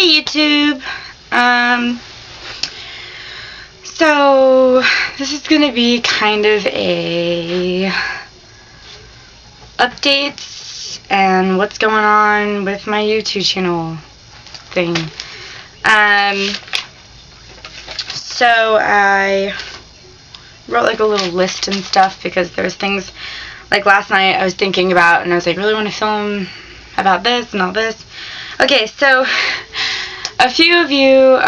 Hey YouTube! So this is gonna be kind of a updates and what's going on with my YouTube channel thing. So I wrote like a little list and stuff because there's things like last night I was thinking about and I was like, really want to film about this and all this. Okay, so a few of you,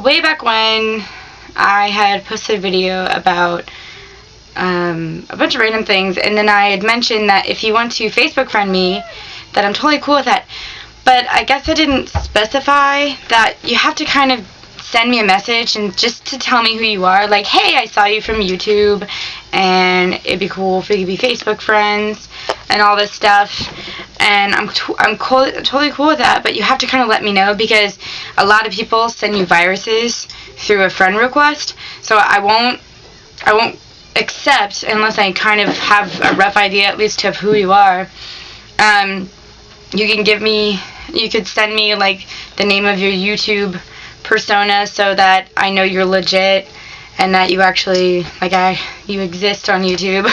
way back when, I had posted a video about a bunch of random things, and then I had mentioned that if you want to Facebook friend me, that I'm totally cool with that. But I guess I didn't specify that you have to kind of send me a message and just to tell me who you are, like, hey, I saw you from YouTube, and it'd be cool if we could be Facebook friends, and all this stuff. And I'm totally cool with that, but you have to kind of let me know because a lot of people send you viruses through a friend request, so I won't accept unless I kind of have a rough idea at least of who you are. You could send me like the name of your YouTube persona so that I know you're legit and that you actually you exist on YouTube.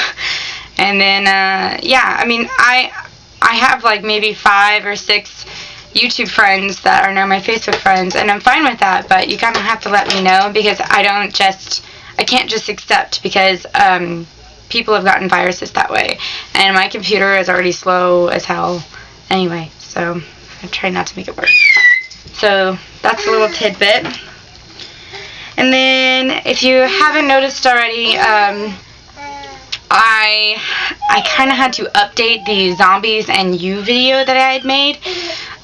And then yeah, I mean I have like maybe 5 or 6 YouTube friends that are now my Facebook friends, and I'm fine with that, but you kind of have to let me know because I can't just accept because people have gotten viruses that way, and my computer is already slow as hell anyway, so I try not to make it worse. So that's a little tidbit. And then if you haven't noticed already, I kind of had to update the zombies and you video that I had made.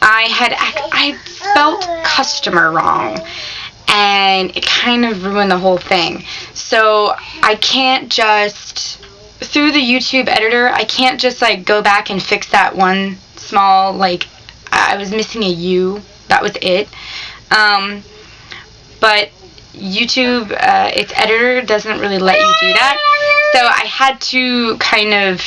I spelt customer wrong, and it kind of ruined the whole thing. So I can't just, through the YouTube editor, I can't just like go back and fix that one small, like, I was missing a U. That was it. But YouTube, its editor doesn't really let you do that. So I had to kind of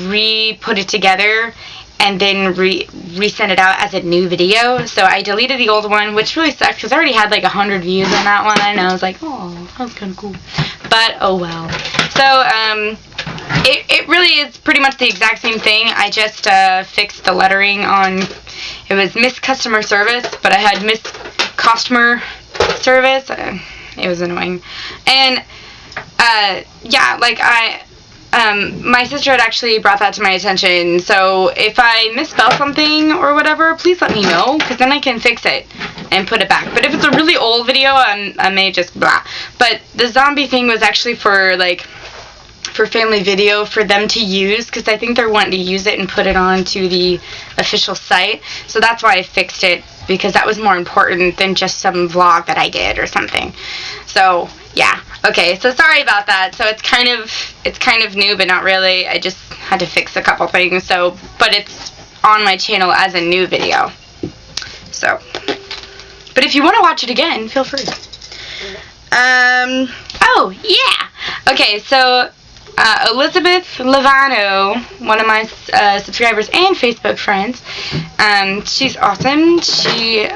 re-put it together and then resend it out as a new video. So I deleted the old one, which really sucks because I already had like 100 views on that one, and I was like, oh, that was kind of cool. But oh well. So it really is pretty much the exact same thing. I just fixed the lettering on. It was Miss Customer Service, but I had Miss Customer Service. It was annoying. And yeah, like my sister had actually brought that to my attention, so if I misspell something or whatever, please let me know, because then I can fix it and put it back. But if it's a really old video, I may just blah. But the zombie thing was actually for family video, for them to use, because I think they're wanting to use it and put it onto the official site, so that's why I fixed it, because that was more important than just some vlog that I did or something. So yeah, okay, so sorry about that. So it's kind of new, but not really. I just had to fix a couple things, so, but it's on my channel as a new video. So, but if you want to watch it again, feel free. Oh yeah, okay, so Elizabeth Lavano, one of my subscribers and Facebook friends, she's awesome. She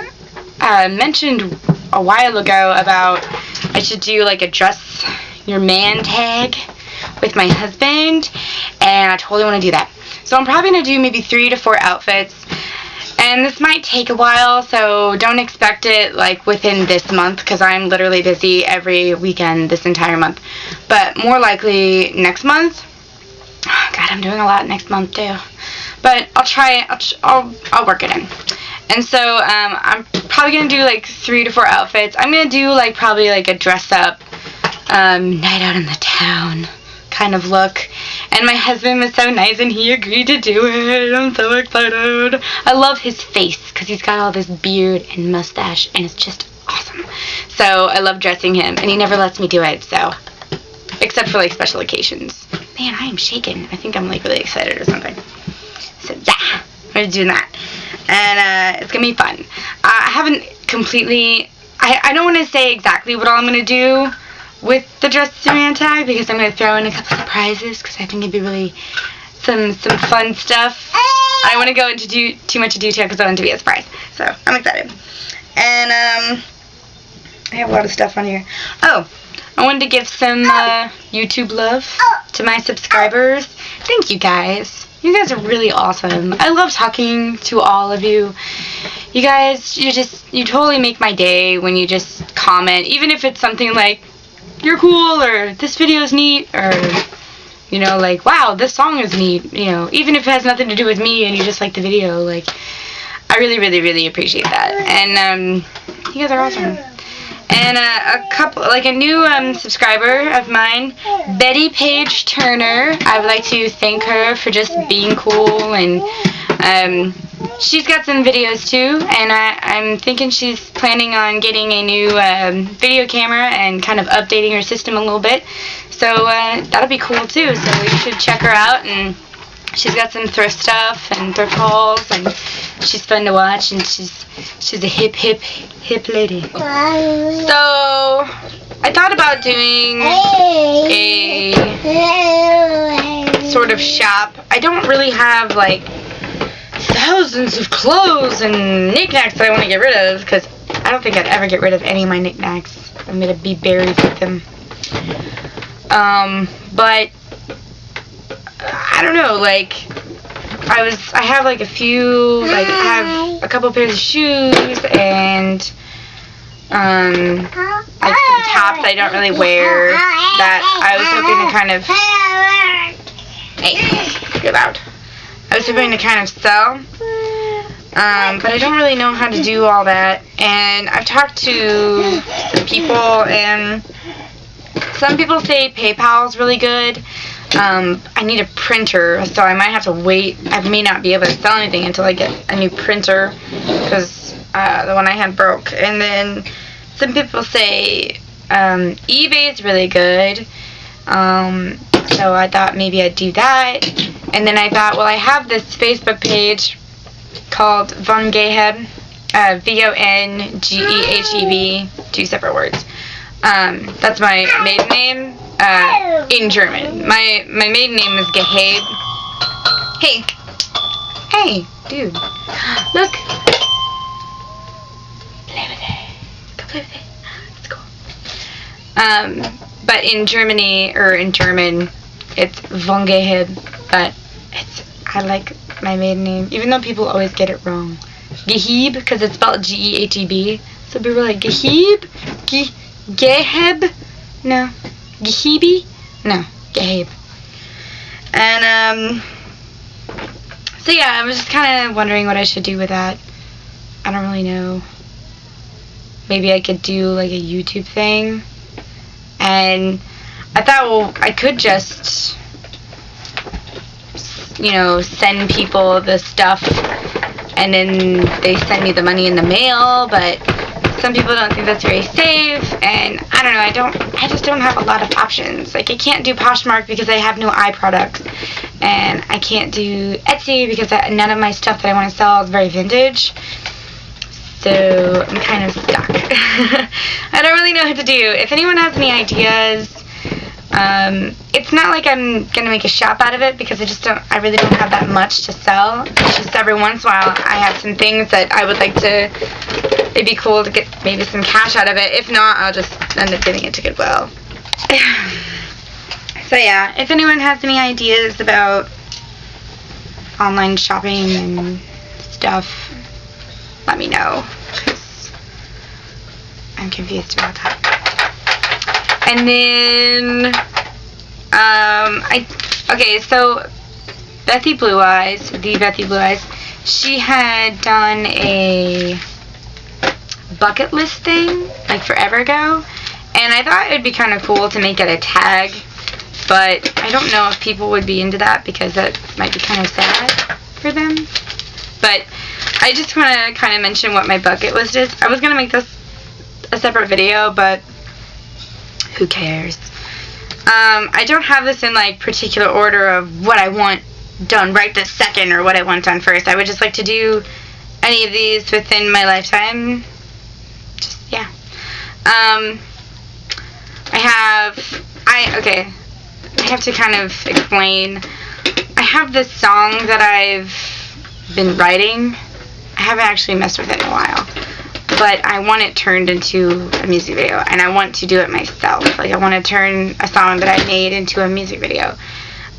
mentioned a while ago about I should do like a dress your man tag with my husband, and I totally want to do that. So I'm probably going to do maybe 3 to 4 outfits, and this might take a while, so don't expect it like within this month, because I'm literally busy every weekend this entire month, but more likely next month. Oh, God, I'm doing a lot next month too, but I'll try it. I'll work it in. And so I'm probably going to do like 3 to 4 outfits. I'm going to do like probably like a dress up night out in the town kind of look. And my husband was so nice and he agreed to do it. I'm so excited. I love his face because he's got all this beard and mustache and it's just awesome. So I love dressing him, and he never lets me do it, so, except for like special occasions. Man, I am shaking. I think I'm like really excited or something. So yeah, we're doing that. And it's going to be fun. I haven't completely, I don't want to say exactly what all I'm going to do with the dress your man tag, because I'm going to throw in a couple surprises, because I think it'd be really some fun stuff. I don't want to go into too much detail because I want it to be a surprise. So I'm excited. And I have a lot of stuff on here. Oh, I wanted to give some YouTube love to my subscribers. Thank you guys. You guys are really awesome. I love talking to all of you. You guys, you totally make my day when you just comment, even if it's something like, you're cool, or this video is neat, or, you know, like, wow, this song is neat, you know, even if it has nothing to do with me and you just like the video, like, I really, really, really appreciate that. And, you guys are awesome. And a new subscriber of mine, Betty Paige Turner. I would like to thank her for just being cool, and she's got some videos too. And I'm thinking she's planning on getting a new video camera and kind of updating her system a little bit. So that'll be cool too. So you should check her out. And she's got some thrift stuff and thrift hauls, and she's fun to watch, and she's a hip lady. So I thought about doing a sort of shop. I don't really have like thousands of clothes and knickknacks that I want to get rid of, because I don't think I'd ever get rid of any of my knickknacks. I'm gonna be buried with them. But I don't know, like, I have like a few, like, I have a couple pairs of shoes, and, like some tops I don't really wear, that I was hoping to kind of, hey, get out. I was hoping to kind of sell, but I don't really know how to do all that, and I've talked to some people, and some people say PayPal's really good. I need a printer, so I might have to wait. I may not be able to sell anything until I get a new printer, because the one I had broke. And then some people say eBay is really good, so I thought maybe I'd do that. And then I thought, well, I have this Facebook page called Von Geheb, V-O-N-G-E-H-E-B, 2 separate words. That's my maiden name. In German. My maiden name is Geheb. Hey, dude. Look. Play with it. Go play with it. It's cool. But in Germany, or in German, it's Von Geheb, but I like my maiden name, even though people always get it wrong. Geheb, because it's spelled G-E-H-E-B. So people are like, Geheb? Geheb? No. Gehebi? No, Geheb. And, so yeah, I was just kind of wondering what I should do with that. I don't really know. Maybe I could do, like, a YouTube thing. And I thought, well, I could just, you know, send people the stuff, and then they send me the money in the mail, but some people don't think that's very safe, and I don't know, I just don't have a lot of options. Like, I can't do Poshmark because I have no eye products, and I can't do Etsy because none of my stuff that I want to sell is very vintage, so I'm kind of stuck. I don't really know what to do. If anyone has any ideas, it's not like I'm gonna make a shop out of it, because I really don't have that much to sell. It's just every once in a while I have some things that I would like to, it'd be cool to get maybe some cash out of it. If not, I'll just end up giving it to Goodwill. So yeah, if anyone has any ideas about online shopping and stuff, let me know, because I'm confused about that. And then, okay, so Bethy Blue Eyes, she had done a bucket list thing, like forever ago, and I thought it'd be kind of cool to make it a tag, but I don't know if people would be into that, because that might be kind of sad for them. But I just want to kind of mention what my bucket list is. I was going to make this a separate video, but who cares? I don't have this in like particular order of what I want done right this second, or what I want done first. I would just like to do any of these within my lifetime. Just, yeah. I have to kind of explain. I have this song that I've been writing. I haven't actually messed with it in a while. But I want it turned into a music video, and I want to do it myself. Like, I want to turn a song that I made into a music video.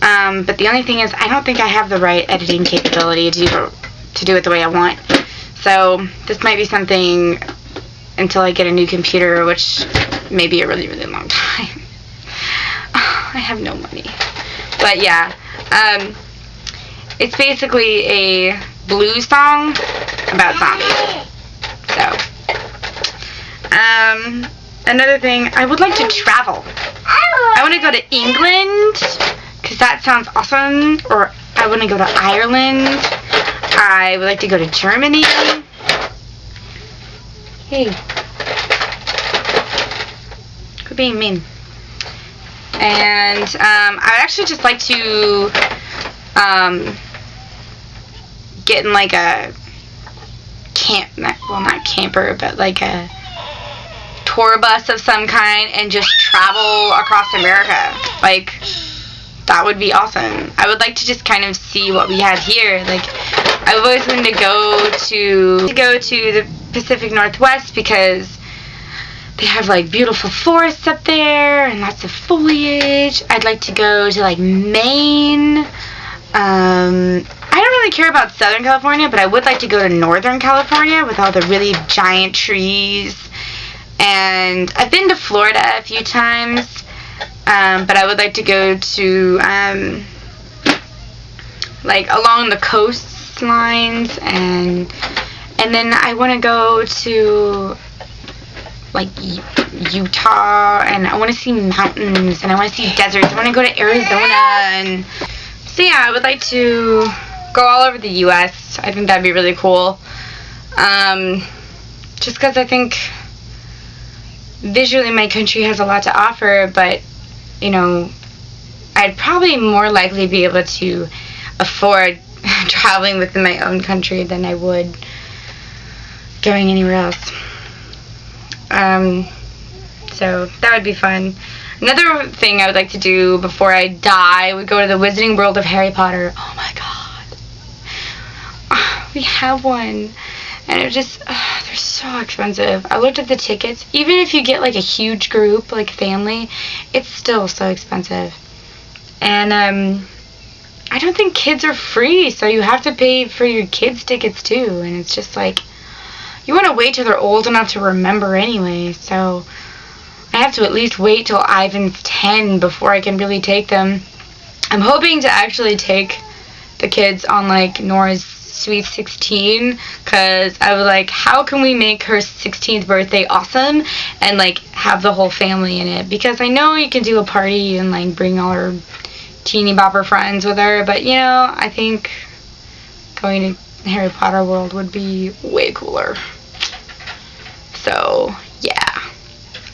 But the only thing is, I don't think I have the right editing capability to do it the way I want. So this might be something until I get a new computer, which may be a really, really long time. I have no money. But yeah, it's basically a blues song about zombies. So, another thing, I would like to travel. I want to go to England, because that sounds awesome. Or I want to go to Ireland. I would like to go to Germany. Hey. Quit being mean. And, I would actually just like to, get in like a not camper, but like a tour bus of some kind and just travel across America. Like, that would be awesome. I would like to just kind of see what we have here. Like, I've always wanted to go to the Pacific Northwest because they have like beautiful forests up there and lots of foliage. I'd like to go to like Maine. I don't really care about Southern California, but I would like to go to Northern California with all the really giant trees. And I've been to Florida a few times, but I would like to go to, like, along the coastlines, and then I want to go to, like, Utah, and I want to see mountains, and I want to see deserts. I want to go to Arizona, and so yeah, I would like to go all over the U.S. I think that'd be really cool. Just because I think visually my country has a lot to offer, but, you know, I'd probably more likely be able to afford traveling within my own country than I would going anywhere else. So that would be fun. Another thing I would like to do before I die would go to the Wizarding World of Harry Potter. Oh my god. We have one. And it just, they're so expensive. I looked at the tickets. Even if you get like a huge group, like family, it's still so expensive. And I don't think kids are free, so you have to pay for your kids' tickets too. And it's just like, you want to wait till they're old enough to remember anyway. So I have to at least wait till Ivan's 10 before I can really take them. I'm hoping to actually take the kids on like Nora's Sweet 16, because I was like, how can we make her 16th birthday awesome and like have the whole family in it? Because I know you can do a party and like bring all her teeny bopper friends with her, but you know, I think going to Harry Potter World would be way cooler. So yeah,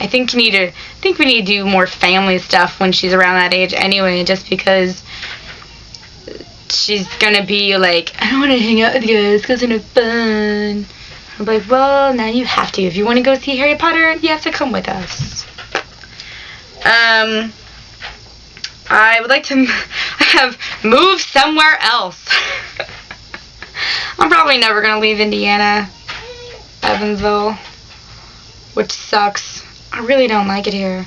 I think we need to do more family stuff when she's around that age anyway, just because she's gonna be like, I don't want to hang out with you guys because they're no fun. I'm like, well, now you have to. If you want to go see Harry Potter, you have to come with us. I would like to move somewhere else. I'm probably never gonna leave Indiana, Evansville, which sucks. I really don't like it here.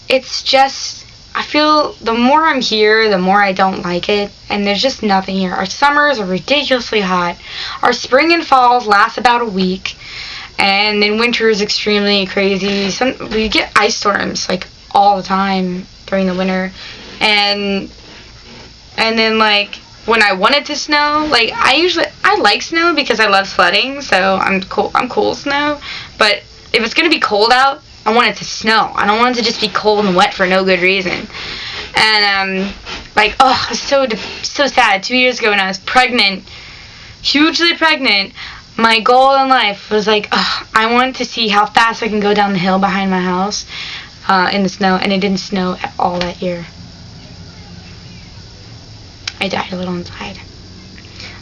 It's just, I feel the more I'm here, the more I don't like it, and there's just nothing here. Our summers are ridiculously hot. Our spring and falls last about a week, and then winter is extremely crazy. We get ice storms like all the time during the winter, and then like when I want it to snow, like I like snow because I love sledding, so I'm cool with snow. But if it's gonna be cold out, I want it to snow. I don't want it to just be cold and wet for no good reason. And like, oh, it's so sad. 2 years ago when I was pregnant, hugely pregnant, my goal in life was like, oh, I want to see how fast I can go down the hill behind my house in the snow, and it didn't snow at all that year. I died a little inside.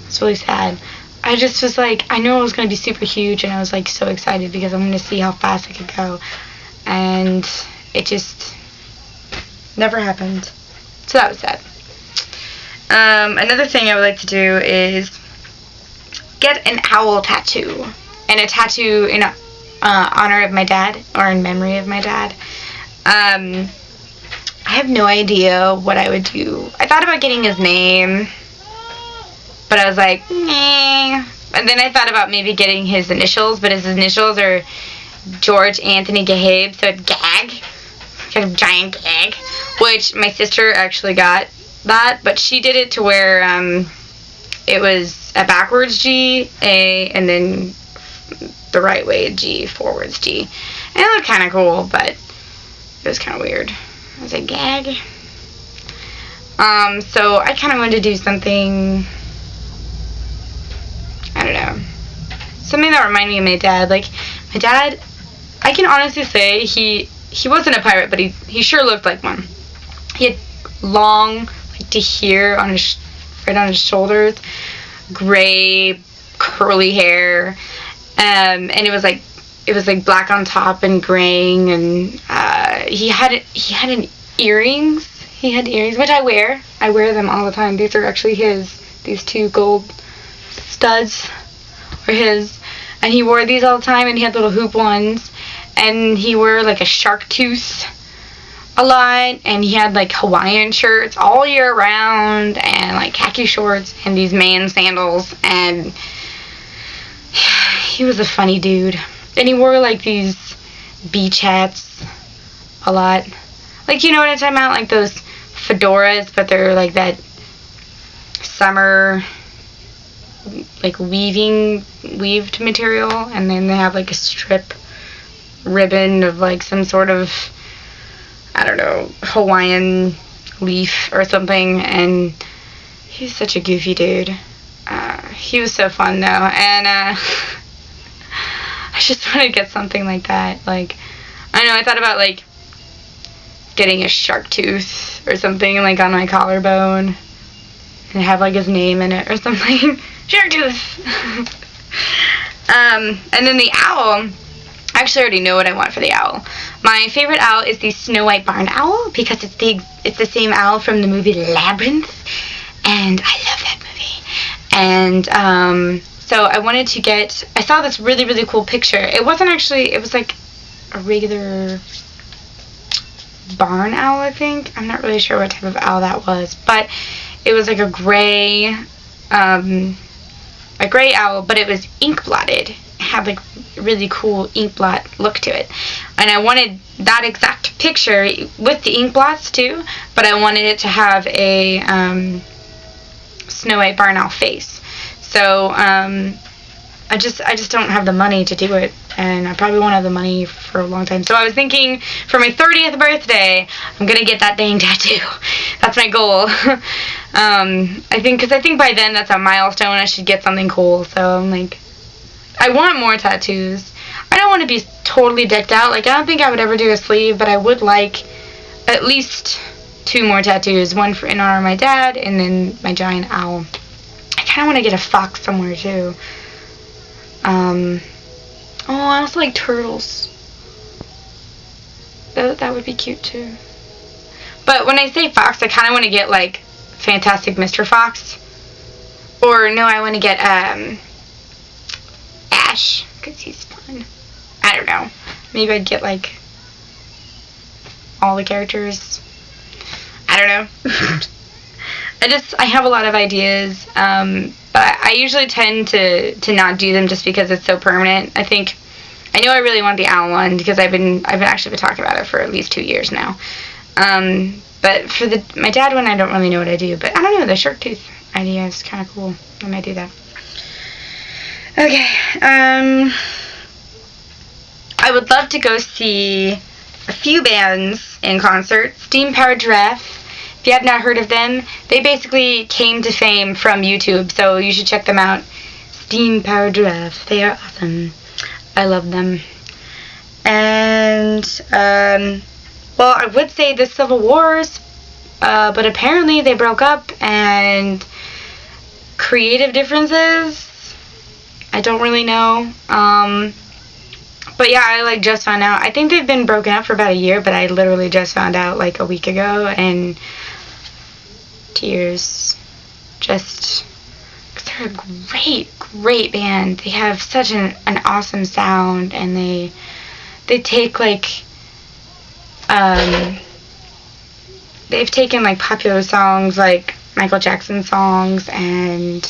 It's really sad. I just was like, I knew it was going to be super huge, and I was like so excited because I'm going to see how fast I could go. And it just never happened. So that was sad. Another thing I would like to do is get an owl tattoo, and a tattoo in honor of my dad, or in memory of my dad. I have no idea what I would do. I thought about getting his name, but I was like, meh. And then I thought about maybe getting his initials, but his initials are George Anthony Gabe, so it's Gag. Kind of giant Gag. Which my sister actually got that, but she did it to where it was a backwards G, A, and then the right way G, forwards G. And it looked kind of cool, but it was kind of weird. I was like, Gag. So I kind of wanted to do something, I don't know, something that reminded me of my dad. Like, my dad, I can honestly say he wasn't a pirate, but he sure looked like one. He had long, like to here on his, right on his shoulders, gray, curly hair, and it was like black on top and graying, and he had earrings. He had earrings, which I wear. I wear them all the time. These are actually his. These 2 gold studs were his, and he wore these all the time. And he had little hoop ones, and he wore like a shark tooth a lot, and he had like Hawaiian shirts all year round, and like khaki shorts and these man sandals, and he was a funny dude. And he wore like these beach hats a lot. Like, you know what I'm talking about? Like those fedoras, but they're like that summer, like weaved material, and then they have like a strip ribbon of like some sort of, I don't know, Hawaiian leaf or something. And he's such a goofy dude. He was so fun though, and I just want to get something like that. Like, I don't know, I thought about like getting a shark tooth or something like on my collarbone and have like his name in it or something. Shark tooth. And then the owl, I actually already know what I want for the owl. My favorite owl is the Snow White barn owl, because it's the same owl from the movie Labyrinth, and I love that movie. And so I wanted to get, I saw this really, really cool picture. It wasn't actually, it was like a regular barn owl, I think. I'm not really sure what type of owl that was, but it was like a gray owl, but it was ink blotted. It had like really cool ink blot look to it, and I wanted that exact picture with the ink blots too, but I wanted it to have a Snow White barn owl face. So I just don't have the money to do it, and I probably won't have the money for a long time. So I was thinking for my 30th birthday, I'm gonna get that dang tattoo. That's my goal. I think by then that's a milestone. I should get something cool. So I'm like, I want more tattoos. I don't want to be totally decked out. Like, I don't think I would ever do a sleeve, but I would like at least 2 more tattoos. One in honor of my dad, and then my giant owl. I kind of want to get a fox somewhere too. Oh, I also like turtles. That would be cute too. But when I say fox, I kind of want to get like Fantastic Mr. Fox. Or no, I want to get Ash, because he's fun. I don't know. Maybe I'd get like all the characters. I don't know. I have a lot of ideas, but I usually tend to not do them just because it's so permanent. I know I really want the owl one, because I've actually been talking about it for at least 2 years now. But for my dad one, I don't really know what I do. But I don't know, the shark tooth idea is kind of cool. I might do that. Okay. I would love to go see a few bands in concert. Steam Powered Giraffe. If you have not heard of them, they basically came to fame from YouTube, so you should check them out. Steam Powered Giraffe. They are awesome. I love them. And, well, I would say the Civil Wars, but apparently they broke up, and creative differences, I don't really know. But yeah, I just found out. I think they've been broken up for about a year, but I literally just found out a week ago, and tears. Just, because they're a great band. They have such an awesome sound, and they take like they've taken like popular songs like Michael Jackson songs, and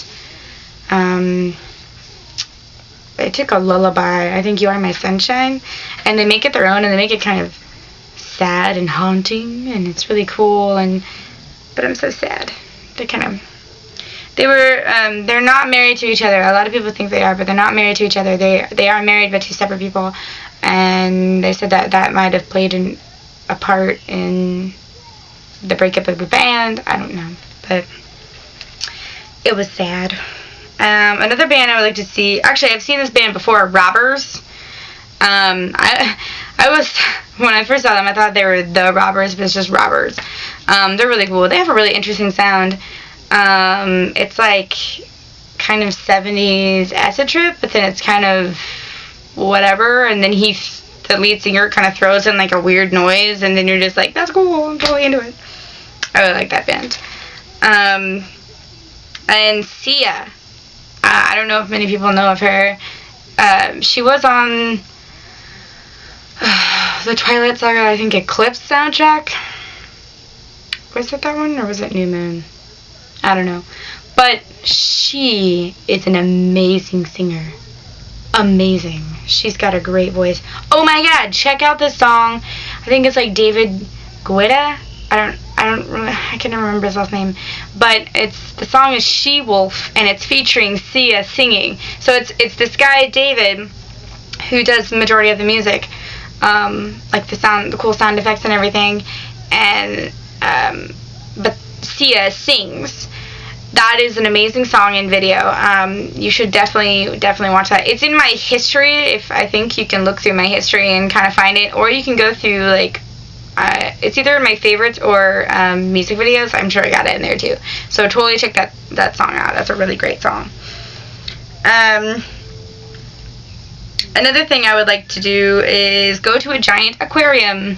they took a lullaby, I Think You Are My Sunshine, and they make it their own, and they make it kind of sad and haunting, and it's really cool. But I'm so sad. They're not married to each other. A lot of people think they are, but they're not married to each other. They are married, but to separate people. And they said that might have played a part in the breakup of the band. I don't know, but it was sad. Another band I would like to see. Actually, I've seen this band before, Robbers. I was, when I first saw them, I thought they were the Robbers, but it's just Robbers. They're really cool. They have a really interesting sound. It's like kind of 70s acid trip, but then it's kind of whatever, and then the lead singer kind of throws in like a weird noise, and then you're just like, that's cool, I'm totally into it. I really like that band. And Sia. I don't know if many people know of her. She was on the Twilight Saga, I think, Eclipse soundtrack. Was it that one, or was it New Moon? I don't know. But she is an amazing singer. Amazing. She's got a great voice. Oh my god, check out this song. I think it's like David Guetta. I can't remember his last name. But the song is She Wolf, and it's featuring Sia singing. So it's this guy, David, who does the majority of the music. Like the cool sound effects and everything. And but Sia sings. That is an amazing song and video. You should definitely watch that. It's in my history. I think you can look through my history and kind of find it, or you can go through like it's either in my favorites or music videos. I'm sure I got it in there too. So totally check that song out. That's a really great song. Another thing I would like to do is go to a giant aquarium.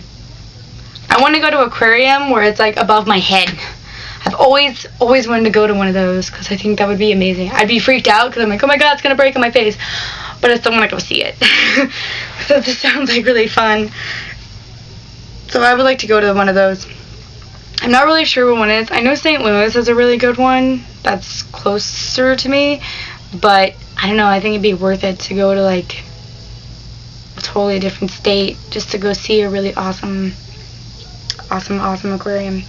I want to go to an aquarium where it's like above my head. I've always wanted to go to one of those because I think that would be amazing. I'd be freaked out because I'm like, oh my god, it's going to break on my face. But I still want to go see it. So this sounds like really fun. So I would like to go to one of those. I'm not really sure what one is. I know St. Louis is a really good one. That's closer to me. But I don't know. I think it'd be worth it to go to like a totally different state just to go see a really awesome aquarium.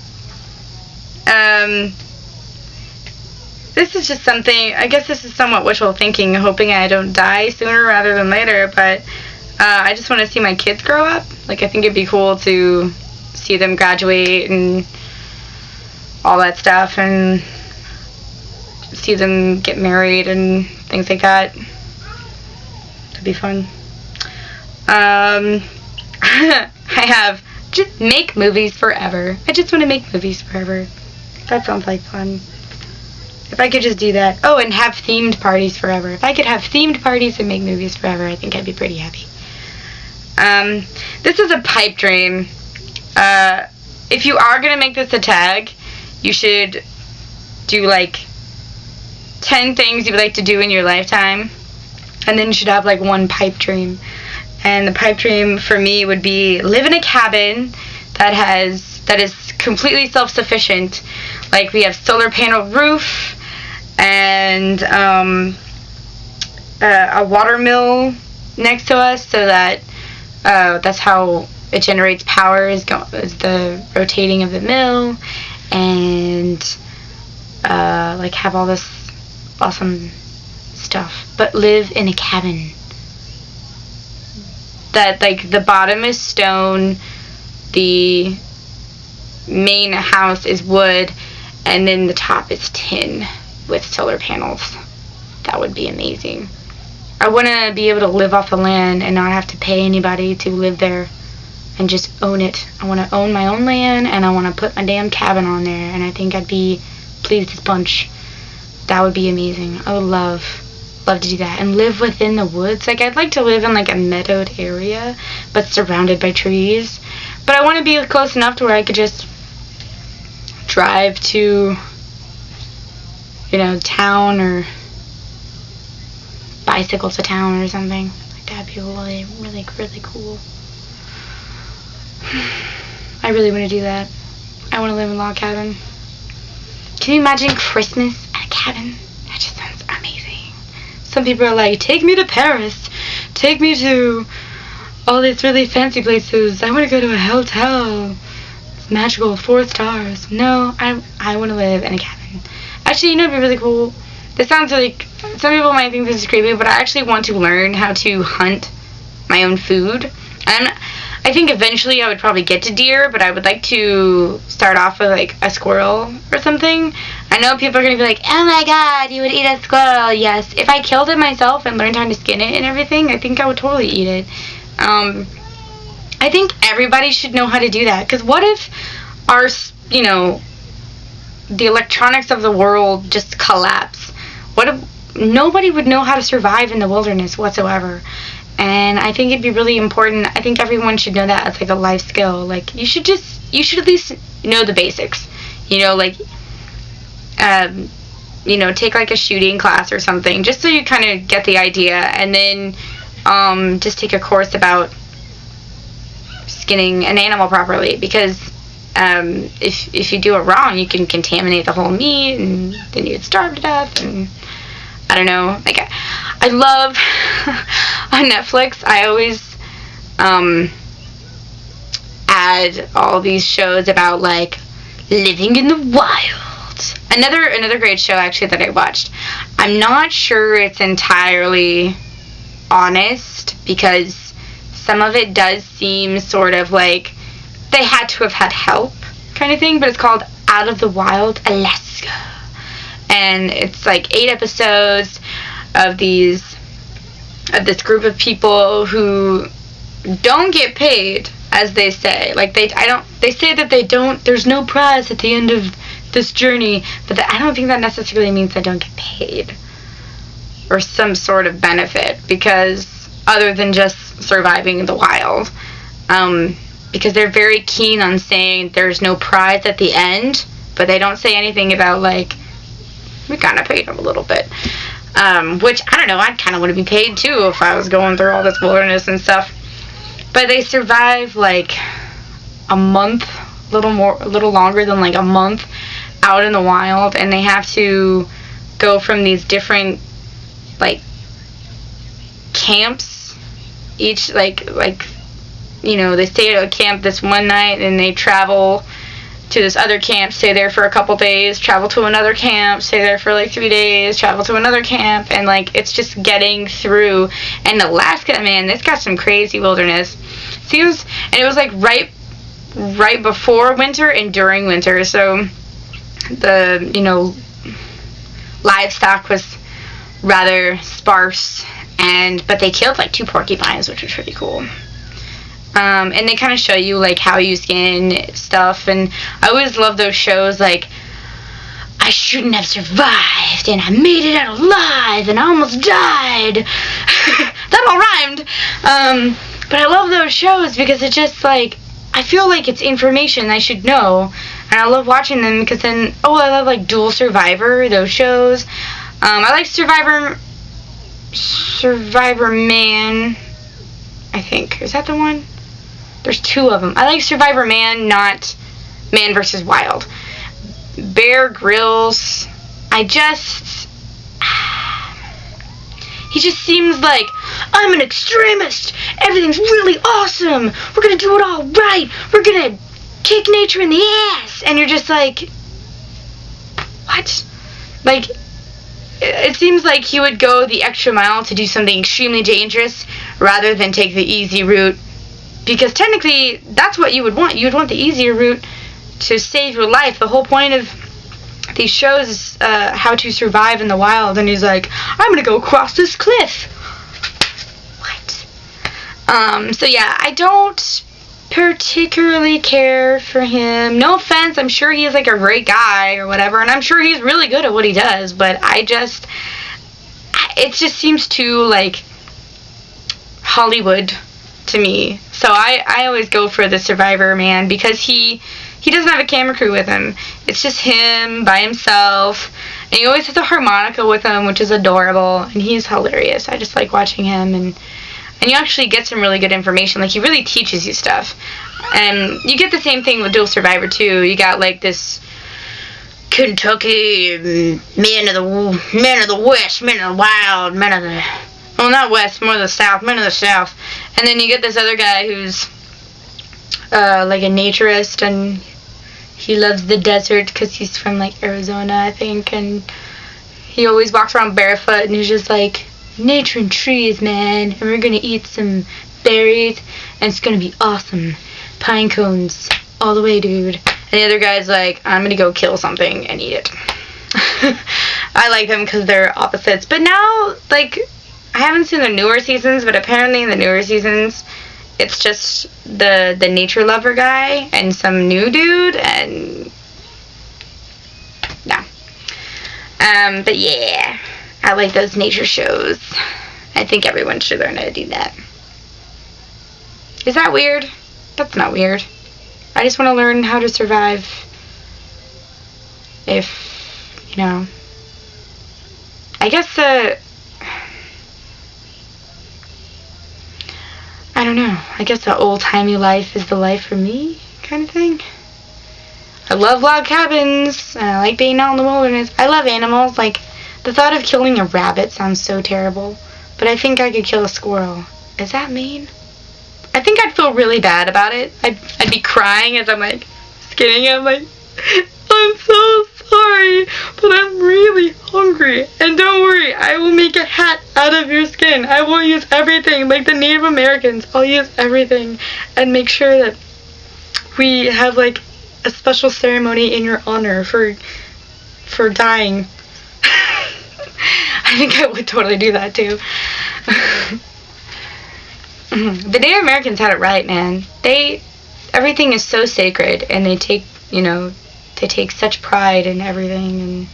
This is just something, I guess this is somewhat wishful thinking, hoping I don't die sooner rather than later, but I just want to see my kids grow up. Like, I think it'd be cool to see them graduate and all that stuff, and see them get married and things like that. It'd be fun. I have just make movies forever. I just want to make movies forever. That sounds like fun. If I could just do that. Oh, and have themed parties forever. If I could have themed parties and make movies forever, I think I'd be pretty happy. This is a pipe dream. If you are going to make this a tag, you should do like 10 things you would like to do in your lifetime. And then you should have like one pipe dream. And the pipe dream for me would be live in a cabin that is completely self-sufficient. Like we have solar panel roof and a water mill next to us, so that that's how it generates power is the rotating of the mill, and like have all this awesome stuff, but live in a cabin that like the bottom is stone, the main house is wood, and then the top is tin with solar panels. That would be amazing. I want to be able to live off the land and not have to pay anybody to live there and just own it. I want to own my own land, and I want to put my damn cabin on there, and I think I'd be pleased as punch. That would be amazing. I would love to do that and live within the woods. Like, I'd like to live in like a meadowed area but surrounded by trees, but I want to be close enough to where I could just drive to, you know, town or bicycle to town or something. Like, that'd be really, really, really cool. I really want to do that. I want to live in a log cabin. Can you imagine Christmas at a cabin? That just sounds amazing. Some people are like, take me to Paris. Take me to all these really fancy places. I want to go to a hotel. It's magical, 4 stars. No, I want to live in a cabin. Actually, you know it'd be really cool? This sounds like, some people might think this is creepy, but I actually want to learn how to hunt my own food. And I think eventually I would probably get to deer, but I would like to start off with like a squirrel or something. I know people are going to be like, oh my god, you would eat a squirrel. Yes, if I killed it myself and learned how to skin it and everything, I think I would totally eat it. I think everybody should know how to do that, because what if our, you know, the electronics of the world just collapse? What if nobody would know how to survive in the wilderness whatsoever? And I think it'd be really important. I think everyone should know that as like a life skill. Like, you should at least know the basics. You know, like, you know, take like a shooting class or something, just so you kind of get the idea. And then just take a course about skinning an animal properly, because if you do it wrong, you can contaminate the whole meat, and then you'd starve to death. And I don't know, like, I love on Netflix, I always add all these shows about like living in the wild. Another great show actually that I watched. I'm not sure it's entirely honest, because some of it does seem sort of like they had to have had help kind of thing, but it's called Out of the Wild, Alaska. And it's like 8 episodes of this group of people who don't get paid, as they say. Like, they say that there's no prize at the end of this journey, but I don't think that necessarily means they don't get paid or some sort of benefit, because other than just surviving in the wild, because they're very keen on saying there's no prize at the end, but they don't say anything about like, we kind of paid them a little bit. Which, I don't know, I'd kind of want to be paid too if I was going through all this wilderness and stuff. But they survive like a month, a little longer than like a month out in the wild, and they have to go from these different like camps, each like you know, they stay at a camp this one night, and they travel to this other camp, stay there for a couple days, travel to another camp, stay there for like 3 days, travel to another camp, and like, it's just getting through. And Alaska, man, it's got some crazy wilderness. See, and it was like right before winter and during winter, so the, you know, livestock was rather sparse, but they killed like 2 porcupines, which was pretty cool. And they kind of show you like how you skin stuff, and I always love those shows like, I shouldn't have survived, and I made it out alive, and I almost died. That all rhymed. But I love those shows because it's just like, I feel like it's information I should know, and I love watching them because then, I love like Dual Survivor, those shows. I like Survivor Man, I think. Is that the one? There's 2 of them. I like Survivor Man, not Man vs. Wild. Bear Grylls, he just seems like, I'm an extremist, everything's really awesome, we're gonna do it all right, we're gonna kick nature in the ass, and you're just like, what? Like, it seems like he would go the extra mile to do something extremely dangerous rather than take the easy route, because technically that's what you would want. You would want the easier route to save your life. The whole point of these shows is how to survive in the wild, and he's like, I'm gonna go across this cliff. What? So yeah, I don't particularly care for him. No offense, I'm sure he is like a great guy or whatever, and I'm sure he's really good at what he does, but it just seems too like Hollywood to me. So I always go for the Survivor Man, because he doesn't have a camera crew with him. It's just him by himself, And he always has a harmonica with him, which is adorable, and he's hilarious. I just like watching him, and you actually get some really good information. Like, he really teaches you stuff. And you get the same thing with Dual Survivor, too. You got, like, this Kentucky man of the West, man of the Wild, man of the... Well, not West, more of the South, men of the South. And then you get this other guy who's, like, a naturist, and he loves the desert because he's from, like, Arizona, I think, and he always walks around barefoot, and he's just like, nature and trees, man, and we're gonna eat some berries, and it's gonna be awesome. Pine cones all the way, dude. And the other guy's like, I'm gonna go kill something and eat it. I like them because they're opposites. But now, like, I haven't seen the newer seasons, but apparently in the newer seasons, it's just the nature lover guy and some new dude, and yeah. But yeah, I like those nature shows. I think everyone should learn how to do that. Is that weird? That's not weird. I just want to learn how to survive. If, you know, I guess I don't know. I guess the old-timey life is the life for me, kind of thing. I love log cabins, and I like being out in the wilderness. I love animals. Like, the thought of killing a rabbit sounds so terrible, but I think I could kill a squirrel. Is that mean? I think I'd feel really bad about it. I'd be crying as I'm, like, skinning it. I'm like, I'm so sorry, but I'm really hungry. And don't worry, I will make a hat out of your skin. I will use everything, like the Native Americans. I'll use everything and make sure that we have, like, a special ceremony in your honor for dying. I think I would totally do that, too. The Native Americans had it right, man. Everything is so sacred, and they take, you know, they take such pride in everything, and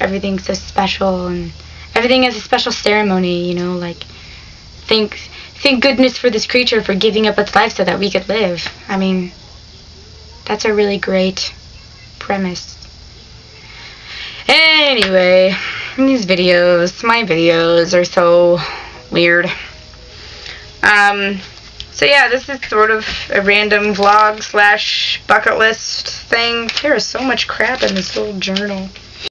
everything's so special, and everything has a special ceremony, you know, like, thank goodness for this creature for giving up its life so that we could live. I mean, that's a really great premise. Anyway, my videos are so weird. So yeah, this is sort of a random vlog / bucket list thing. There is so much crap in this little journal.